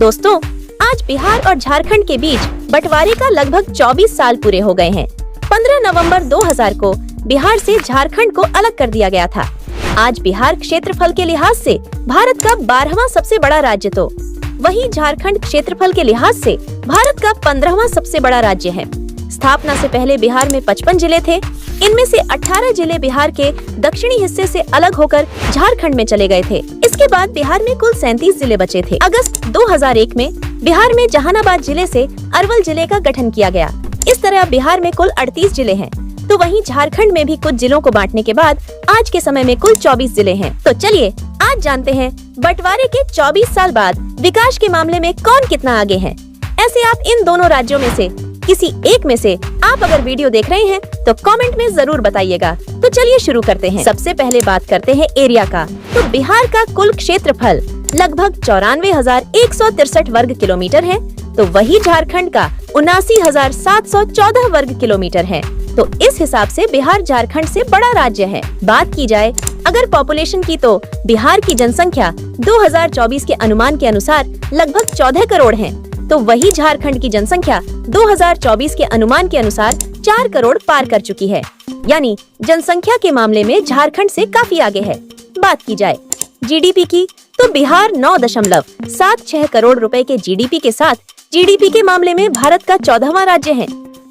दोस्तों, आज बिहार और झारखंड के बीच बंटवारे का लगभग 24 साल पूरे हो गए हैं। 15 नवंबर 2000 को बिहार से झारखंड को अलग कर दिया गया था। आज बिहार क्षेत्रफल के लिहाज से भारत का 12वां सबसे बड़ा राज्य तो वहीं झारखंड क्षेत्रफल के लिहाज से भारत का 15वां सबसे बड़ा राज्य है। स्थापना से पहले बिहार में 55 जिले थे। इनमें से 18 जिले बिहार के दक्षिणी हिस्से से अलग होकर झारखंड में चले गए थे। इसके बाद बिहार में कुल 37 जिले बचे थे। अगस्त 2001 में बिहार में जहानाबाद जिले से अरवल जिले का गठन किया गया। इस तरह बिहार में कुल 38 जिले हैं। तो वहीं झारखंड में भी कुछ जिलों को बांटने के बाद आज के समय में कुल 24 जिले हैं। तो चलिए आज जानते हैं बंटवारे के 24 साल बाद विकास के मामले में कौन कितना आगे है। ऐसे आप इन दोनों राज्यों में से किसी एक में से आप अगर वीडियो देख रहे हैं तो कमेंट में जरूर बताइएगा। तो चलिए शुरू करते हैं। सबसे पहले बात करते हैं एरिया का। तो बिहार का कुल क्षेत्रफल लगभग 94,163 वर्ग किलोमीटर है। तो वही झारखंड का 79,714 वर्ग किलोमीटर है। तो इस हिसाब से बिहार झारखंड से बड़ा राज्य है। बात की जाए अगर पॉपुलेशन की तो बिहार की जनसंख्या 2024 के अनुमान के अनुसार लगभग 14 करोड़ है। तो वही झारखंड की जनसंख्या 2024 के अनुमान के अनुसार 4 करोड़ पार कर चुकी है। यानी जनसंख्या के मामले में झारखंड से काफी आगे है। बात की जाए जीडीपी की तो बिहार 9.76 करोड़ रुपए के जीडीपी के साथ जीडीपी के मामले में भारत का 14वां राज्य है।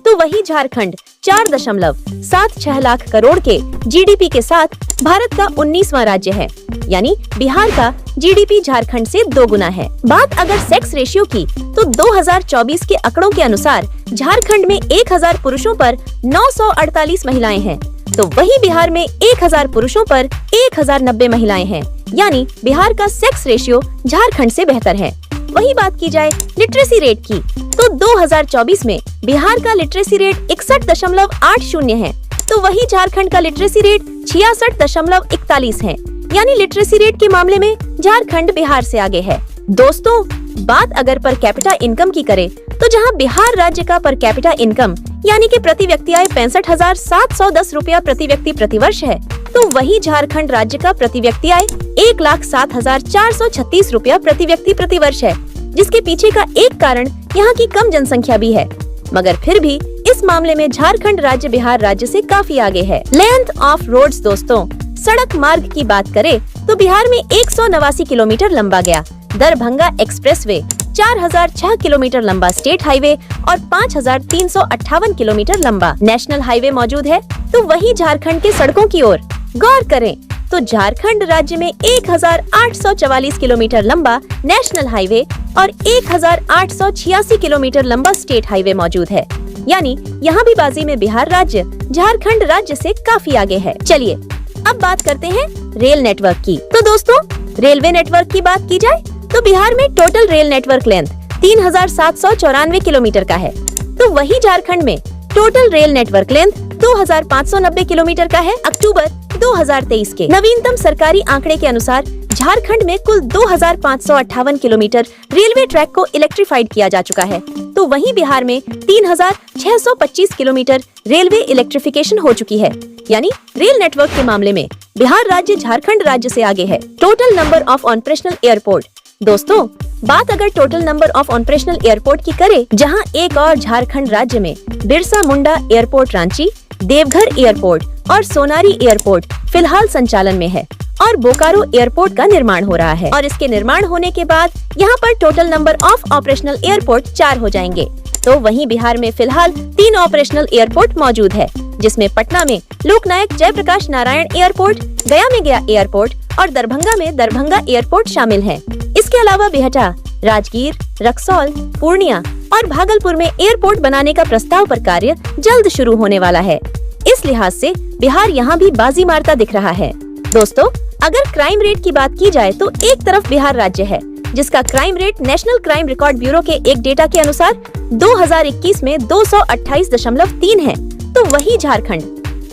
तो वही झारखंड 4.76 लाख करोड़ के जीडीपी के साथ भारत का 19वां राज्य है। यानी बिहार का जीडीपी झारखंड से 2 गुना है। बात अगर सेक्स रेशियो की तो 2024 के आंकड़ों के अनुसार झारखंड में 1000 पुरुषों पर 948 महिलाएं हैं। तो वही बिहार में 1000 पुरुषों पर 1090 महिलाएं हैं। यानी बिहार का सेक्स रेशियो झारखंड से बेहतर है। वही बात की जाए लिटरेसी रेट की तो 2024 में बिहार का लिटरेसी रेट 61.80 है। तो वही झारखंड का लिटरेसी रेट 66.41 है। यानी लिटरेसी रेट के मामले में झारखंड बिहार से आगे है। दोस्तों, बात अगर पर कैपिटा इनकम की करें तो जहां बिहार राज्य का पर कैपिटा इनकम यानी कि प्रति व्यक्ति आय 65,710 रुपया प्रति व्यक्ति प्रति वर्ष है। तो वही झारखंड राज्य का प्रति व्यक्ति आय 1,07,436 रुपया प्रति व्यक्ति प्रति वर्ष है। जिसके पीछे का एक कारण यहाँ की कम जनसंख्या भी है। मगर फिर भी इस मामले में झारखंड राज्य बिहार राज्य से काफी आगे है। लेंथ ऑफ रोड्स दोस्तों, सड़क मार्ग की बात करें तो बिहार में 189 किलोमीटर लंबा गया दरभंगा एक्सप्रेसवे, 4006 किलोमीटर लंबा स्टेट हाईवे और 5358 किलोमीटर लंबा नेशनल हाईवे मौजूद है। तो वही झारखंड के सड़कों की ओर गौर करें तो झारखंड राज्य में 1844 किलोमीटर लंबा नेशनल हाईवे और 1886 किलोमीटर लंबा स्टेट हाईवे मौजूद है। यानी यहाँ भी बाजी में बिहार राज्य झारखंड राज्य से काफी आगे है। चलिए अब बात करते हैं रेल नेटवर्क की। तो दोस्तों, रेलवे नेटवर्क की बात की जाए तो बिहार में total rail network length 3794 kilometre का है। तो वही झारखंड में total rail network length 2590 kilometre का है। अक्टूबर 2023 के नवीनतम सरकारी आंकड़े के अनुसार झारखंड में कुल 2558 किलोमीटर रेलवे ट्रैक को इलेक्ट्रीफाइड किया जा चुका है। तो वहीं बिहार में 3625 किलोमीटर रेलवे इलेक्ट्रिफिकेशन हो चुकी है। यानी रेल नेटवर्क के मामले में बिहार राज्य झारखंड राज्य से आगे है। Total number of operational airport दोस्तों, बात अगर total number of operational airport की करें जहां एक और झारखंड राज्य में बिरसा मुंडा एयरपोर्ट रांची, देवघर एयरपोर्ट और सोनारी एयरपोर्ट फिलहाल संचालन में है और बोकारो एयरपोर्ट का निर्माण हो रहा है। और इसके निर्माण होने के बाद यहाँ पर total number of operational airport 4 हो जाएंगे। तो वहीं बिहार में फिलहाल 3 ऑपरेशनल एयरपोर्ट मौजूद है, जिसमें पटना में लोकनायक जयप्रकाश नारायण एयरपोर्ट, गया में गया एयरपोर्ट और दरभंगा में दरभंगा एयरपोर्ट शामिल है। इसके अलावा बिहटा, राजगीर, रक्सौल, पूर्णिया और भागलपुर में एयरपोर्ट बनाने का प्रस्ताव पर कार्य जल्द शुरू होने वाला है। इस लिहाज से बिहार यहाँ भी बाजी मारता दिख रहा है। दोस्तों, अगर क्राइम रेट की बात की जाए तो एक तरफ बिहार राज्य है जिसका crime rate national crime record bureau के एक डेटा के अनुसार 2021 में 228.3 है। तो वही झारखंड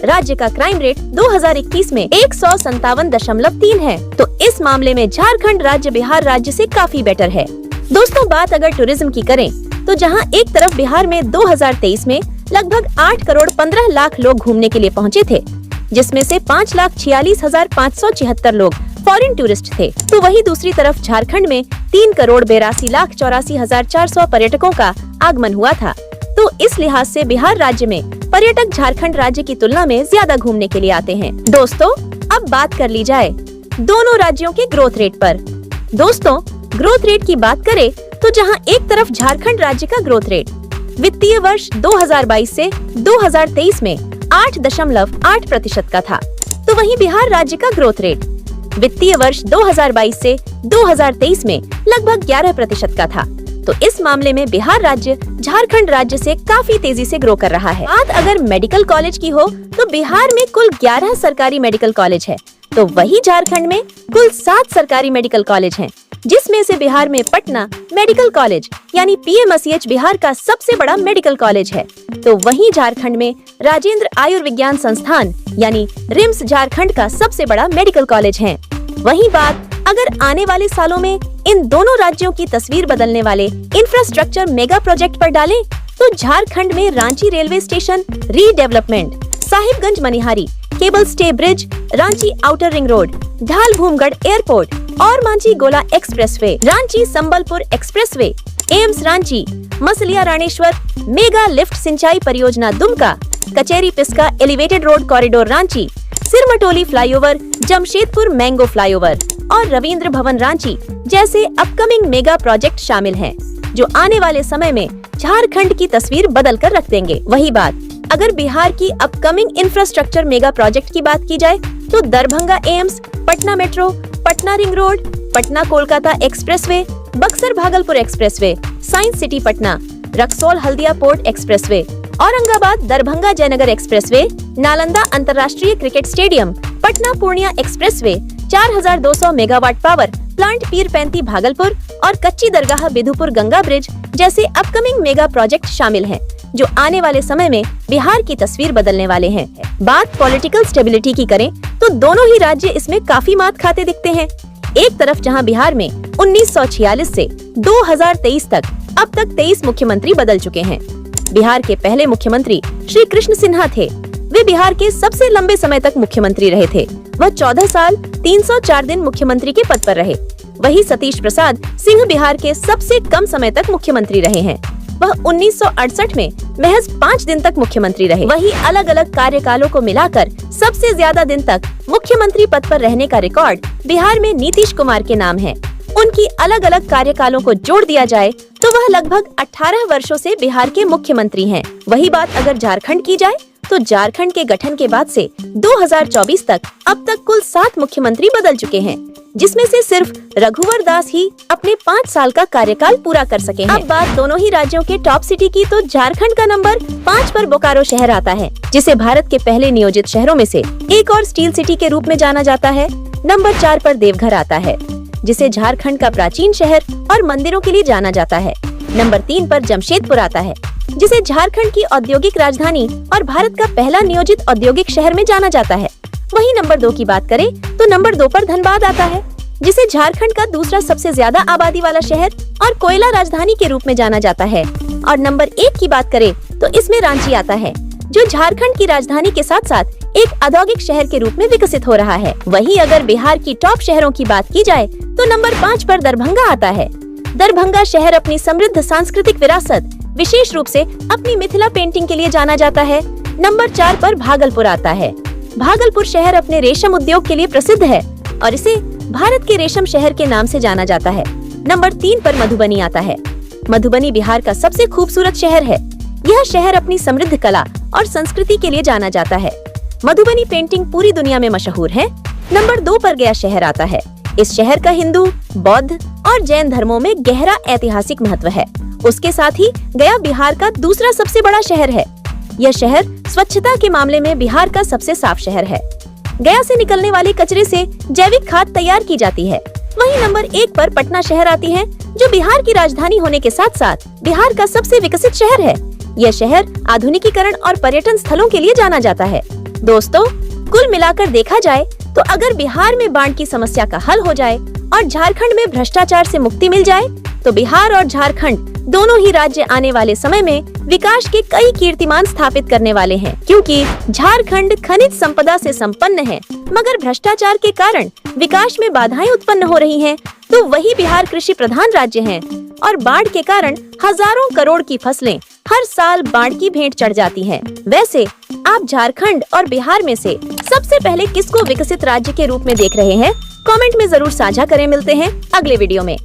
राज्य का क्राइम रेट 2021 में 157.3 है। तो इस मामले में झारखंड राज्य बिहार राज्य से काफी बेटर है। दोस्तों, बात अगर टूरिज्म की करें तो जहां एक तरफ बिहार में 2023 में लगभग 8 करोड़ 15 लाख लोग घूमने के लिए पहुंचे थे, जिसमें से 5,46,576 लोग फॉरेन टूरिस्ट थे, तो वही दूसरी तरफ झारखंड में 3,82,84,400 पर्यटकों का आगमन हुआ था। तो इस लिहाज से बिहार राज्य में पर्यटक झारखंड राज्य की तुलना में ज्यादा घूमने के लिए आते हैं। दोस्तों, अब बात कर ली जाए दोनों राज्यों के ग्रोथ रेट पर। दोस्तों, ग्रोथ रेट की बात करें तो जहां एक तरफ झारखंड राज्य का ग्रोथ रेट वित्तीय वर्ष 2022 से 2023 में 8.8% का था, तो वहीं बिहार राज्य का ग्रोथ रेट वित्तीय वर्ष 2022 से 2023 में लगभग 11% का था। तो इस मामले में बिहार राज्य झारखंड राज्य से काफी तेजी से ग्रो कर रहा है। बात अगर मेडिकल कॉलेज की हो तो बिहार में कुल 11 सरकारी मेडिकल कॉलेज है, तो वही झारखंड में कुल 7 सरकारी मेडिकल कॉलेज हैं, जिसमें से बिहार में पटना मेडिकल कॉलेज यानी PMCH बिहार का सबसे बड़ा मेडिकल कॉलेज है। तो वहीं झारखंड में राजेंद्र आयुर्विज्ञान संस्थान यानी रिम्स झारखंड का सबसे बड़ा मेडिकल कॉलेज है। वहीं बात अगर आने वाले सालों में इन दोनों राज्यों की तस्वीर बदलने वाले इंफ्रास्ट्रक्चर मेगा प्रोजेक्ट पर डालें, तो झारखंड में Ranchi railway station redevelopment, Sahibganj Manihari cable stay bridge, Ranchi outer ring road, Dhalbhumgarh airport और Manjhi Gola expressway, Ranchi Sambalpur expressway, AIIMS Ranchi, Masliya Raneshwar mega lift सिंचाई परियोजना Dumka, Kacheri Piska elevated road corridor Ranchi, Sirmatoli flyover, Jamshedpur mango flyover और रविंद्र भवन रांची जैसे अपकमिंग मेगा प्रोजेक्ट शामिल हैं, जो आने वाले समय में झारखंड की तस्वीर बदल कर रख देंगे। वही बात अगर बिहार की अपकमिंग इंफ्रास्ट्रक्चर मेगा प्रोजेक्ट की बात की जाए तो Darbhanga AIIMS, Patna metro, Patna ring road, Patna Kolkata expressway, Buxar Bhagalpur expressway, science city Patna, Raxaul Haldia port expressway, Aurangabad Darbhanga Jaynagar expressway, Nalanda अंतर्राष्ट्रीय cricket stadium, Patna Purnia expressway, 4200 megawatt power plant Pirpainti Bhagalpur और कच्ची दरगाह बिधुपुर गंगा ब्रिज जैसे अपकमिंग मेगा प्रोजेक्ट शामिल हैं, जो आने वाले समय में बिहार की तस्वीर बदलने वाले हैं। बात पॉलिटिकल स्टेबिलिटी की करें तो दोनों ही राज्य इसमें काफी मात खाते दिखते हैं। एक तरफ जहां बिहार में 1946 से 2023 तक अब तक 23 मुख्यमंत्री बदल चुके हैं। बिहार के पहले मुख्यमंत्री श्री कृष्ण सिन्हा थे। वे बिहार के सबसे लंबे समय तक मुख्यमंत्री रहे थे। वह 14 साल 304 दिन मुख्यमंत्री के पद पर रहे। वही सतीश प्रसाद सिंह बिहार के सबसे कम समय तक मुख्यमंत्री रहे हैं। वह 1968 में महज 5 दिन तक मुख्यमंत्री रहे। वही अलग अलग कार्यकालों को मिलाकर सबसे ज्यादा दिन तक मुख्यमंत्री पद पर रहने का रिकॉर्ड बिहार में नीतीश कुमार के नाम है। उनकी अलग अलग कार्यकालों को जोड़ दिया जाए तो वह लगभग 18 वर्षों से बिहार के मुख्यमंत्री हैं। वही बात अगर झारखंड की जाए तो झारखंड के गठन के बाद से 2024 तक अब तक कुल 7 मुख्यमंत्री बदल चुके हैं, जिसमें से सिर्फ रघुवर दास ही अपने 5 साल का कार्यकाल पूरा कर सके हैं। अब बात दोनों ही राज्यों के टॉप सिटी की तो झारखंड का नंबर 5 पर बोकारो शहर आता है, जिसे भारत के पहले नियोजित शहरों में से एक और स्टील सिटी के रूप में जाना जाता है। नंबर 4 पर देवघर आता है, जिसे झारखंड का प्राचीन शहर और मंदिरों के लिए जाना जाता है। नंबर 3 पर जमशेदपुर आता है, जिसे झारखंड की औद्योगिक राजधानी और भारत का पहला नियोजित औद्योगिक शहर में जाना जाता है। वहीं नंबर 2 की बात करें तो नंबर 2 पर धनबाद आता है, जिसे झारखंड का दूसरा सबसे ज्यादा आबादी वाला शहर और कोयला राजधानी के रूप में जाना जाता है। और नंबर 1 की बात करें तो इसमें रांची आता है, जो झारखंड की राजधानी के साथ साथ एक औद्योगिक शहर के रूप में विकसित हो रहा है। वहीं अगर बिहार की टॉप शहरों की बात की जाए तो नंबर 5 पर दरभंगा आता है। दरभंगा शहर अपनी समृद्ध सांस्कृतिक विरासत, विशेष रूप से अपनी मिथिला पेंटिंग के लिए जाना जाता है। नंबर 4 पर भागलपुर आता है। भागलपुर शहर अपने रेशम उद्योग के लिए प्रसिद्ध है और इसे भारत के रेशम शहर के नाम से जाना जाता है। नंबर 3 पर मधुबनी आता है। मधुबनी बिहार का सबसे खूबसूरत शहर है। यह शहर अपनी समृद्ध कला और संस्कृति के लिए जाना जाता है। मधुबनी पेंटिंग पूरी दुनिया में मशहूर है। नंबर 2 पर गया शहर आता है। इस शहर का हिंदू, बौद्ध और जैन धर्मों में गहरा ऐतिहासिक महत्व है। उसके साथ ही गया बिहार का दूसरा सबसे बड़ा शहर है। यह शहर स्वच्छता के मामले में बिहार का सबसे साफ शहर है। गया से निकलने वाले कचरे से जैविक खाद तैयार की जाती है। वहीं नंबर 1 पर पटना शहर आती है, जो बिहार की राजधानी होने के साथ साथ बिहार का सबसे विकसित शहर है। यह शहर आधुनिकीकरण और पर्यटन स्थलों के लिए जाना जाता है। दोस्तों, कुल मिलाकर देखा जाए तो अगर बिहार में बाढ़ की समस्या का हल हो जाए और झारखंड में भ्रष्टाचार से मुक्ति मिल जाए तो बिहार और झारखंड दोनों ही राज्य आने वाले समय में विकास के कई कीर्तिमान स्थापित करने वाले हैं, क्योंकि झारखंड खनिज संपदा से संपन्न है, मगर भ्रष्टाचार के कारण विकास में बाधाएं उत्पन्न हो रही हैं, तो वही बिहार कृषि प्रधान राज्य है और बाढ़ के कारण हजारों करोड़ की फसलें हर साल बाढ़ की भेंट चढ़ जाती हैं। वैसे आप झारखंड और बिहार में से सबसे पहले किसको विकसित राज्य के रूप में देख रहे हैं? कमेंट में जरूर साझा करें। मिलते हैं अगले वीडियो में।